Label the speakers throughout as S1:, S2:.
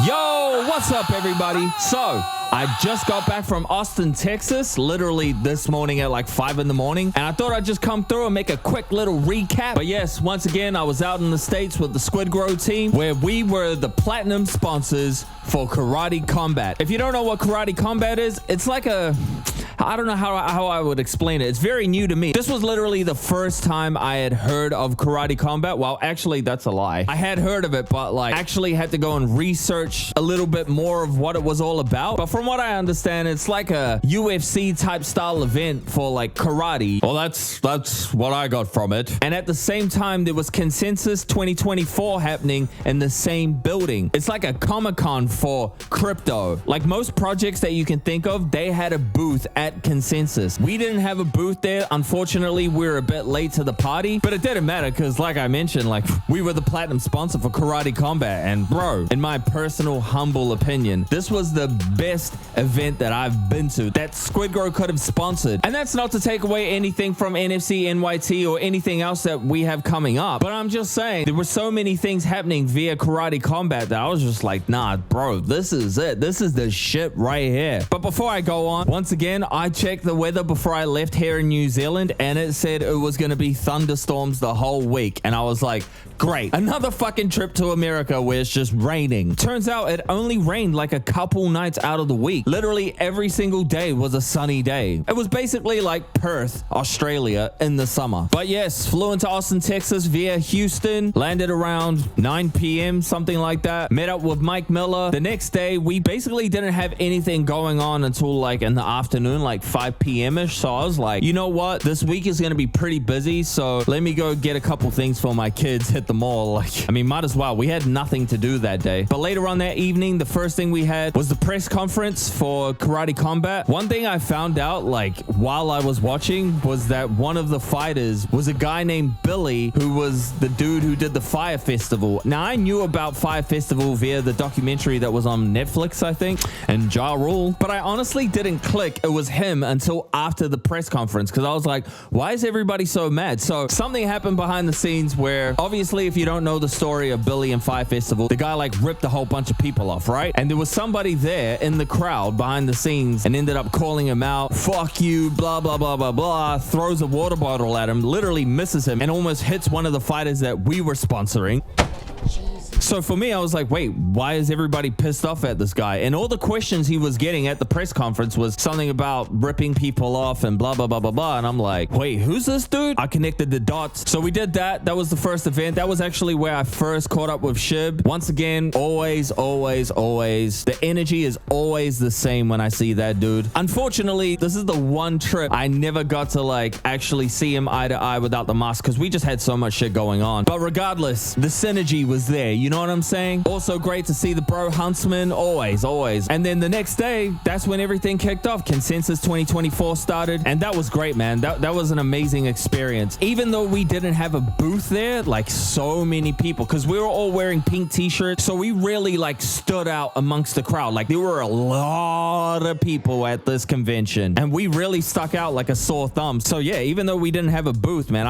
S1: Yo, what's up, everybody? So, I just got back from Austin, Texas, literally this morning at like 5 in the morning, and I thought I'd just come through and make a quick little recap. But yes, once again, I was out in the States with the SquidGrow Team, where we were the platinum sponsors for Karate Combat. If you don't know what Karate Combat is, it's like I don't know how I would explain it. It's very new to me. This was literally the first time I had heard of Karate Combat. Well, actually, that's a lie. I had heard of it, but like actually had to go and research a little bit more of what it was all about. But from what I understand, it's like a UFC type style event for like karate. Well, that's what I got from it. And at the same time, there was Consensus 2024 happening in the same building. It's like a Comic-Con for crypto. Like most projects that you can think of, they had a booth at Consensus. We didn't have a booth there. Unfortunately, we were a bit late to the party, but it didn't matter because like I mentioned, like we were the platinum sponsor for Karate Combat. And bro, in my personal humble opinion, this was the best event that I've been to that SquidGrow could have sponsored. And that's not to take away anything from NFC NYT or anything else that we have coming up, but I'm just saying there were so many things happening via Karate Combat that I was just like, nah, bro, this is it. This is the shit right here. But before I go on, once again, I checked the weather before I left here in New Zealand, and it said it was going to be thunderstorms the whole week. And I was like, great, another fucking trip to America where it's just raining. Turns out it only rained like a couple nights out of the week. Literally every single day was a sunny day. It was basically like Perth, Australia in the summer. But yes, flew into Austin, Texas via Houston, landed around 9 p.m., something like that. Met up with Mike Miller. The next day, we basically didn't have anything going on until like in the afternoon, like 5 p.m.-ish. So I was like, you know what? This week is going to be pretty busy. So let me go get a couple things for my kids, hit the mall. Like, I mean, might as well. We had nothing to do that day. But later on that evening, the first thing we had was the press conference for Karate Combat. One thing I found out, like, while I was watching was that one of the fighters was a guy named Billy, who was the dude who did the Fire Festival. Now, I knew about Fire Festival via the documentary that was on Netflix, I think, and Ja Rule, but I honestly didn't click it was him until after the press conference, because I was like, why is everybody so mad? So something happened behind the scenes where, obviously, if you don't know the story of Billy and Fire Festival, the guy like ripped a whole bunch of people off, right? And there was somebody there in the crowd behind the scenes and ended up calling him out, fuck you, blah, blah, blah, blah, blah, throws a water bottle at him, literally misses him, and almost hits one of the fighters that we were sponsoring. So for me, I was like, wait, why is everybody pissed off at this guy? And all the questions he was getting at the press conference was something about ripping people off and blah, blah, blah, blah, blah. And I'm like, wait, who's this dude? I connected the dots. So we did that. That was the first event. That was actually where I first caught up with Shib. Once again, always, always, always. The energy is always the same when I see that dude. Unfortunately, this is the one trip I never got to like actually see him eye to eye without the mask because we just had so much shit going on. But regardless, the synergy was there. You know what I'm saying? Also great to see the bro Huntsman, always, always. And then the next day, that's when everything kicked off. Consensus 2024 started, and that was great, man. That was an amazing experience. Even though we didn't have a booth there, like so many people, because we were all wearing pink t-shirts, so we really like stood out amongst the crowd. Like there were a lot of people at this convention, and we really stuck out like a sore thumb. So yeah, even though we didn't have a booth, man,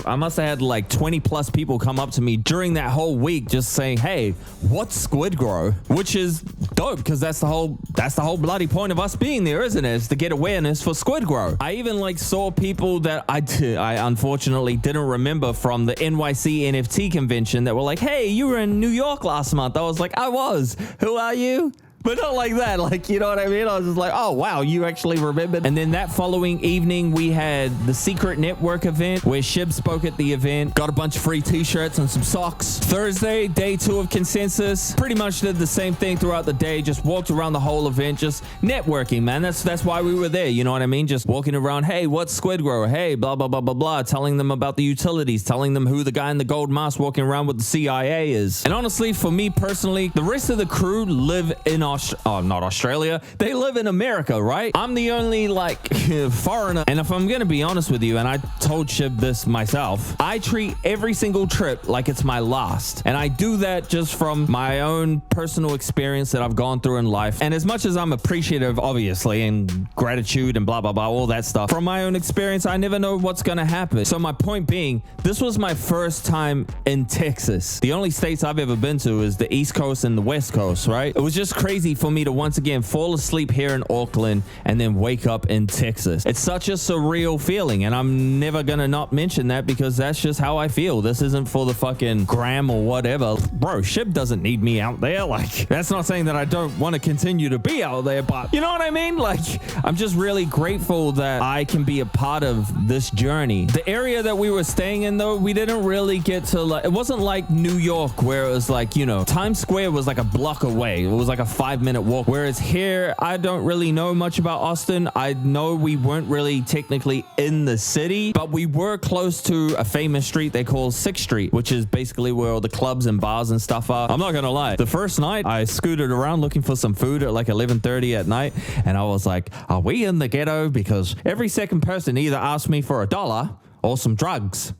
S1: I must have had like 20 plus people come up to me during that whole week just saying, hey, what's SquidGrow? Which is dope because that's the whole bloody point of us being there, isn't it? Is to get awareness for SquidGrow. I even like saw people that I unfortunately didn't remember from the NYC NFT convention that were like, hey, you were in New York last month. I was like, I was. Who are you? But not like that, like, you know what I mean? I was just like, oh, wow, you actually remembered. And then that following evening, we had the Secret Network event where Shib spoke at the event, got a bunch of free t-shirts and some socks. Thursday, day 2 of Consensus, pretty much did the same thing throughout the day, just walked around the whole event, just networking, man. That's why we were there, you know what I mean? Just walking around, hey, what's SquidGrow? Hey, blah, blah, blah, blah, blah, telling them about the utilities, telling them who the guy in the gold mask walking around with the CIA is. And honestly, for me personally, the rest of the crew live in not Australia. They live in America, right? I'm the only like foreigner. And if I'm going to be honest with you, and I told Shib this myself, I treat every single trip like it's my last. And I do that just from my own personal experience that I've gone through in life. And as much as I'm appreciative, obviously, and gratitude and blah, blah, blah, all that stuff, from my own experience, I never know what's going to happen. So my point being, this was my first time in Texas. The only states I've ever been to is the East Coast and the West Coast, right? It was just crazy for me to once again fall asleep here in Auckland and then wake up in Texas. It's such a surreal feeling, and I'm never gonna not mention that because that's just how I feel. This isn't for the fucking gram or whatever. Bro, Shib doesn't need me out there. Like, that's not saying that I don't want to continue to be out there, but you know what I mean? Like, I'm just really grateful that I can be a part of this journey. The area that we were staying in, though, we didn't really get to, like, it wasn't like New York where it was like, you know, Times Square was like a block away. It was like a 5-minute walk. Whereas here, I don't really know much about Austin. I know we weren't really technically in the city, but we were close to a famous street they call 6th Street, which is basically where all the clubs and bars and stuff are. I'm not gonna lie. The first night, I scooted around looking for some food at like 11:30 at night, and I was like, are we in the ghetto? Because every second person either asked me for $1 or some drugs.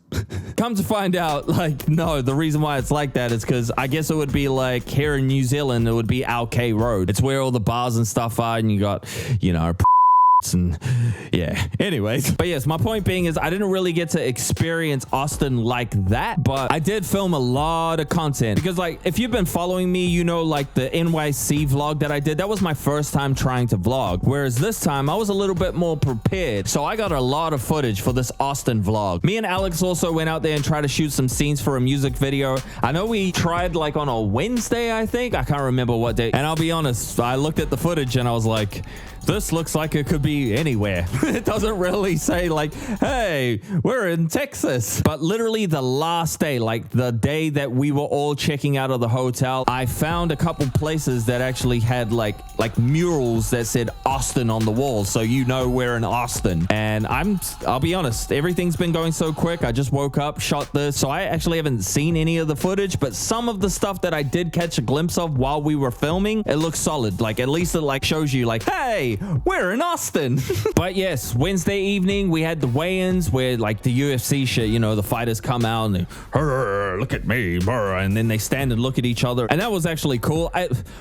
S1: Come to find out, like, no, the reason why it's like that is because I guess it would be like here in New Zealand, it would be Alkay Road. It's where all the bars and stuff are, and you got, you know, and yeah, anyways. But yes, my point being is I didn't really get to experience Austin like that, but I did film a lot of content because, like, if you've been following me, you know, like the NYC vlog that I did, that was my first time trying to vlog, whereas this time I was a little bit more prepared, so I got a lot of footage for this Austin vlog. Me and Alex also went out there and tried to shoot some scenes for a music video. I know we tried like on a Wednesday, I think. I can't remember what day, and I'll be honest, I looked at the footage and I was like, this looks like it could be anywhere. It doesn't really say like, hey, we're in Texas. But literally the last day, like the day that we were all checking out of the hotel, I found a couple places that actually had like murals that said Austin on the wall. So you know we're in Austin. And I'll be honest, everything's been going so quick. I just woke up, shot this. So I actually haven't seen any of the footage, but some of the stuff that I did catch a glimpse of while we were filming, it looks solid. Like at least it like shows you like, hey, we're in Austin. But yes, Wednesday evening we had the weigh-ins where like the UFC shit, you know, the fighters come out and they, look at me, and then they stand and look at each other, and that was actually cool.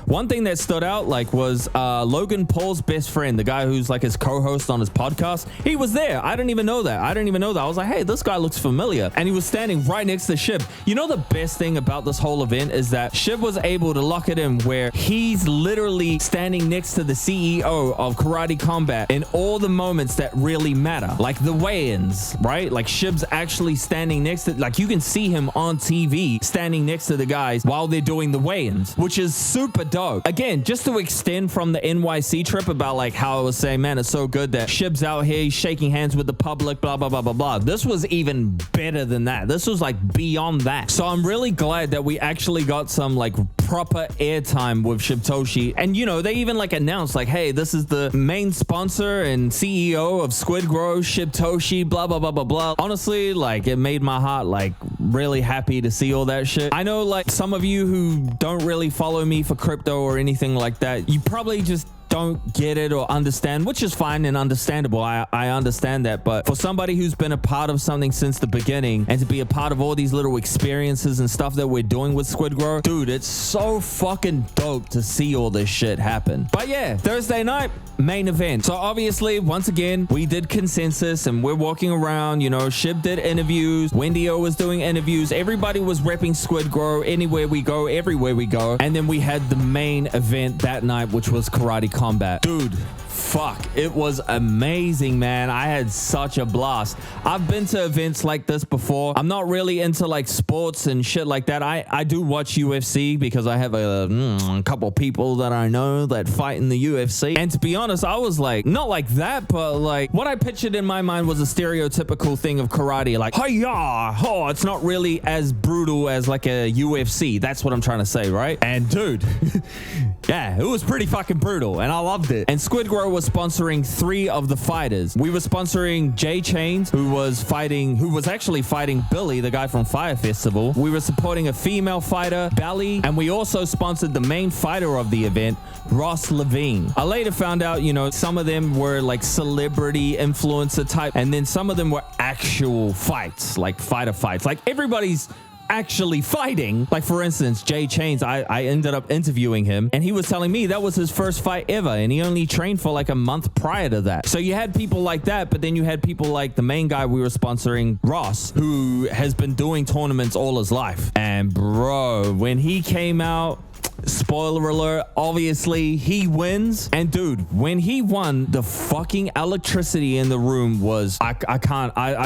S1: One thing that stood out like was Logan Paul's best friend, the guy who's like his co-host on his podcast. He was there. I didn't even know that. I was like, hey, this guy looks familiar, and he was standing right next to Shib. You know, the best thing about this whole event is that Shib was able to lock it in where he's literally standing next to the CEO of Karate Combat in all the moments that really matter, like the weigh-ins, right? Like Shib's actually standing next to, like you can see him on TV standing next to the guys while they're doing the weigh-ins, which is super dope. Again, just to extend from the NYC trip about like how I was saying, man, it's so good that Shib's out here, he's shaking hands with the public, blah, blah, blah, blah, blah. This was even better than that. This was like beyond that. So I'm really glad that we actually got some like proper airtime with Shibtoshi. And you know, they even like announced like, hey, this is the main sponsor and CEO of SquidGrow, Shibtoshi, blah, blah, blah, blah, blah. Honestly, like it made my heart like really happy to see all that shit. I know like some of you who don't really follow me for crypto or anything like that, you probably just don't get it or understand, which is fine and understandable. I understand that. But for somebody who's been a part of something since the beginning and to be a part of all these little experiences and stuff that we're doing with SquidGrow, dude, it's so fucking dope to see all this shit happen. But yeah, Thursday night, main event. So obviously, once again, we did consensus and we're walking around, you know, Shib did interviews, Wendy-O was doing interviews, everybody was repping SquidGrow anywhere we go, everywhere we go. And then we had the main event that night, which was Karate Combat. Dude, fuck, it was amazing, man. I had such a blast. I've been to events like this before. I'm not really into like sports and shit like that. I do watch UFC because I have a couple people that I know that fight in the UFC. And to be honest, I was like, not like that, but like what I pictured in my mind was a stereotypical thing of karate. Like, hi-ya, oh, it's not really as brutal as like a UFC. That's what I'm trying to say, right? And dude, yeah, it was pretty fucking brutal and I loved it. And SquidGrow SquidGrow was sponsoring 3 of the fighters. We were sponsoring Jay Chains, who was actually fighting Billy, the guy from Fire Festival. We were supporting a female fighter, Belly, and we also sponsored the main fighter of the event, Ross Levine. I later found out, some of them were like celebrity influencer type, and then some of them were actual fights, like fighter fights. Like everybody's actually fighting. Like for instance, Jay Chains, I ended up interviewing him and he was telling me that was his first fight ever and he only trained for like a month prior to that. So you had people like that, but then you had people like the main guy we were sponsoring, Ross, who has been doing tournaments all his life. And bro, when he came out, spoiler alert, obviously he wins. And dude, when he won, the fucking electricity in the room was, I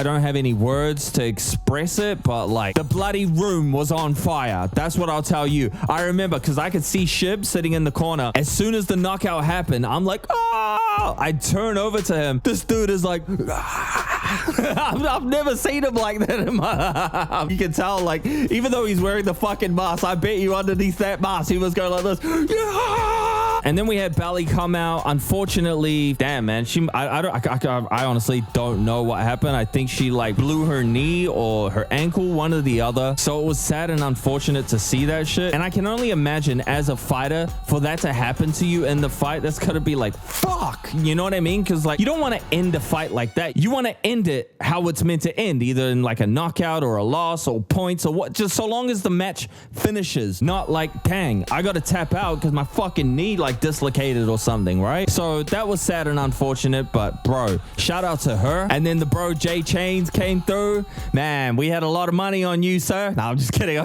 S1: don't have any words to express it, but like the bloody room was on fire. That's what I'll tell you. I remember because I could see Shib sitting in the corner. As soon as the knockout happened, I'm like, oh, I turn over to him. This dude is like, I've never seen him like that in my You can tell, like, even though he's wearing the fucking mask, I bet you underneath that mask he was going like this. Yeah! And then we had Belly come out. Unfortunately, damn man, I honestly don't know what happened. I think she like blew her knee or her ankle, one or the other. So it was sad and unfortunate to see that shit. And I can only imagine as a fighter, for that to happen to you in the fight, that's gonna be like, fuck, you know what I mean? Because like you don't want to end a fight like that. You want to end it how it's meant to end, either in like a knockout or a loss or points or what, just so long as the match finishes, not like, dang, I gotta tap out because my fucking knee like dislocated or something, right? So that was sad and unfortunate, but bro, shout out to her. And then the bro Jay Chains came through. Man, we had a lot of money on you, sir. No, I'm just kidding.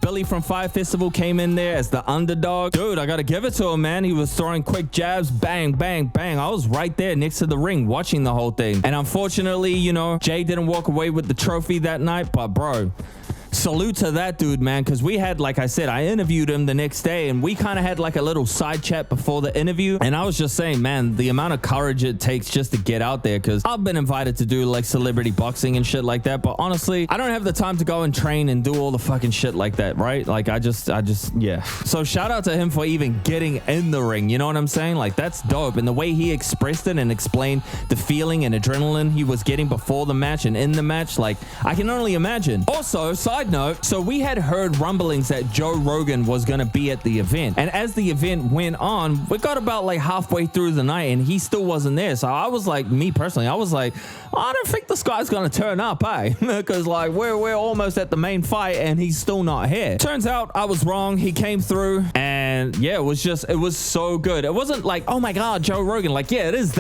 S1: Billy from Fire Festival came in there as the underdog. Dude, I gotta give it to him, man. He was throwing quick jabs, bang, bang, bang. I was right there next to the ring watching the whole thing. And unfortunately, Jay didn't walk away with the trophy that night, but bro, salute to that dude, man, because we had, like I said, I interviewed him the next day and we kind of had like a little side chat before the interview, and I was just saying, man, the amount of courage it takes just to get out there, because I've been invited to do like celebrity boxing and shit like that, but honestly, I don't have the time to go and train and do all the fucking shit like that, right? Like I just yeah. So shout out to him for even getting in the ring, you know what I'm saying? Like that's dope. And the way he expressed it and explained the feeling and adrenaline he was getting before the match and in the match, like I can only imagine. Also, side note, so we had heard rumblings that Joe Rogan was going to be at the event, and as the event went on, we got about like halfway through the night and he still wasn't there. So I was like, me personally, I was like, I don't think this guy's going to turn up, eh? Because like we're almost at the main fight and he's still not here. Turns out I was wrong. He came through and yeah, it was so good. It wasn't like, oh my God, Joe Rogan. Like, yeah, it is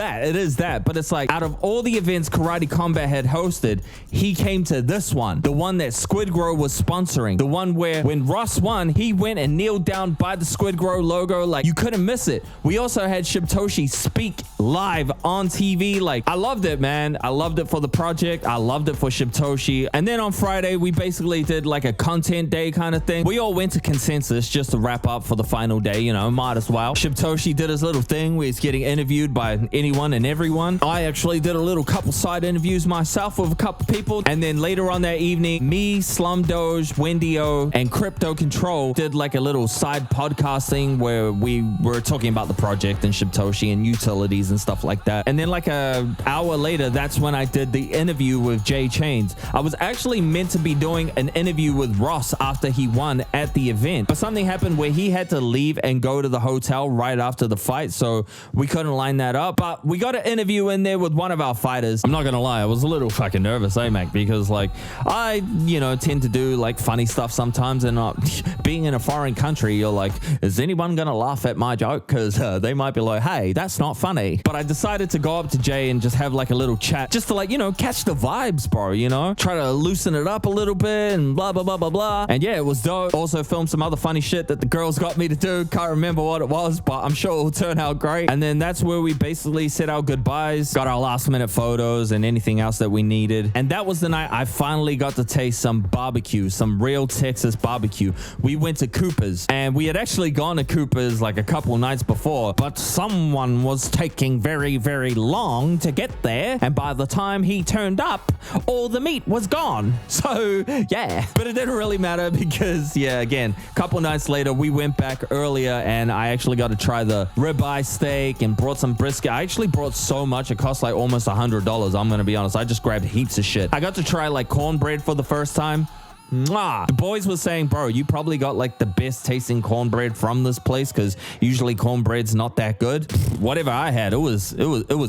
S1: that. But it's like, out of all the events Karate Combat had hosted, he came to this one, the one that SquidGrow was sponsoring, the one where when Ross won, he went and kneeled down by the SquidGrow logo. Like you couldn't miss it. We also had Shibtoshi speak live on TV. Like I loved it, man. I loved it for the project. I loved it for Shibtoshi. And then on Friday, we basically did like a content day kind of thing. We all went to consensus just to wrap up for the final day, might as well. Shibtoshi did his little thing where he's getting interviewed by anyone and everyone. I actually did a little couple side interviews myself with a couple people. And then later on that evening, me, Slum Doge, Wendy-O, and Crypto Control did like a little side podcast thing where we were talking about the project and Shibtoshi and utilities and stuff like that. And then like an hour later, that's when I did the interview with Jay Chains. I was actually meant to be doing an interview with Ross after he won at the event, but something happened where he had to leave and go to the hotel right after the fight, so we couldn't line that up. But we got an interview in there with one of our fighters. I'm not gonna lie, I was a little fucking nervous, Mac, because like I tend to do like funny stuff sometimes, and being in a foreign country, you're like, is anyone gonna laugh at my joke? Because they might be like, hey, that's not funny. But I decided to go up to Jay and just have like a little chat, just to like, catch the vibes, bro, try to loosen it up a little bit and blah blah blah blah blah. And yeah, it was dope. Also filmed some other funny shit that the girls got me to do. Can't remember what it was, but I'm sure it'll turn out great. And then that's where we basically said our goodbyes, got our last minute photos and anything else that we needed. And that was the night I finally got to taste some barbecue barbecue, some real Texas barbecue. We went to Cooper's, and we had actually gone to Cooper's like a couple nights before, but someone was taking very, very long to get there, and by the time he turned up, all the meat was gone. So yeah, but it didn't really matter because yeah, again, a couple nights later, we went back earlier, and I actually got to try the ribeye steak and brought some brisket. I actually brought so much, it cost like almost $100. I'm gonna be honest, I just grabbed heaps of shit. I got to try like cornbread for the first time. Mwah. The boys were saying, bro, you probably got like the best tasting cornbread from this place because usually cornbread's not that good. Whatever I had, it was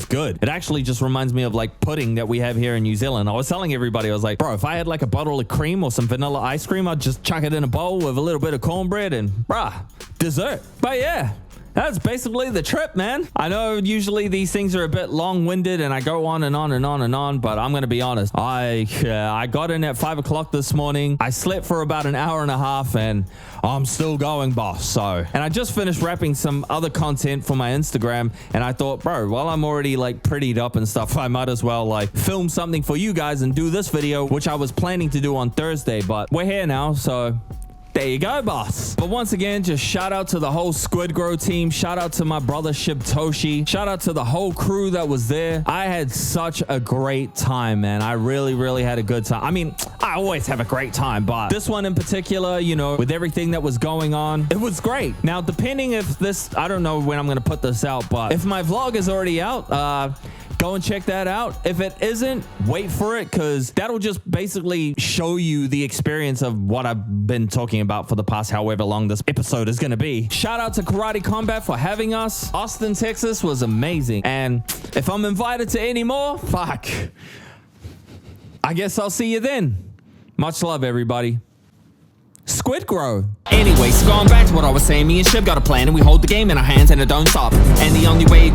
S1: good. It actually just reminds me of like pudding that we have here in New Zealand. I was telling everybody, I was like, bro, if I had like a bottle of cream or some vanilla ice cream, I'd just chuck it in a bowl with a little bit of cornbread and bruh, dessert. But yeah, that's basically the trip, man. I know usually these things are a bit long-winded and I go on and on and on and on, but I'm going to be honest. I got in at 5 o'clock this morning. I slept for about an hour and a half and I'm still going, boss. So, and I just finished wrapping some other content for my Instagram and I thought, bro, while I'm already like prettied up and stuff, I might as well like film something for you guys and do this video, which I was planning to do on Thursday, but we're here now, so there you go, boss. But once again, just shout out to the whole SquidGrow team. Shout out to my brother Shibtoshi. Shout out to the whole crew that was there. I had such a great time, man. I really, really had a good time. I mean, I always have a great time, but this one in particular, you know, with everything that was going on, it was great. Now, depending if this, I don't know when I'm going to put this out, but if my vlog is already out, go and check that out. If it isn't, wait for it because that'll just basically show you the experience of what I've been talking about for the past however long this episode is going to be. Shout out to Karate Combat for having us. Austin, Texas was amazing. And if I'm invited to any more, fuck, I guess I'll see you then. Much love, everybody. SquidGrow. Anyways, going back to what I was saying, me and Shib got a plan and we hold the game in our hands and it don't stop. And the only way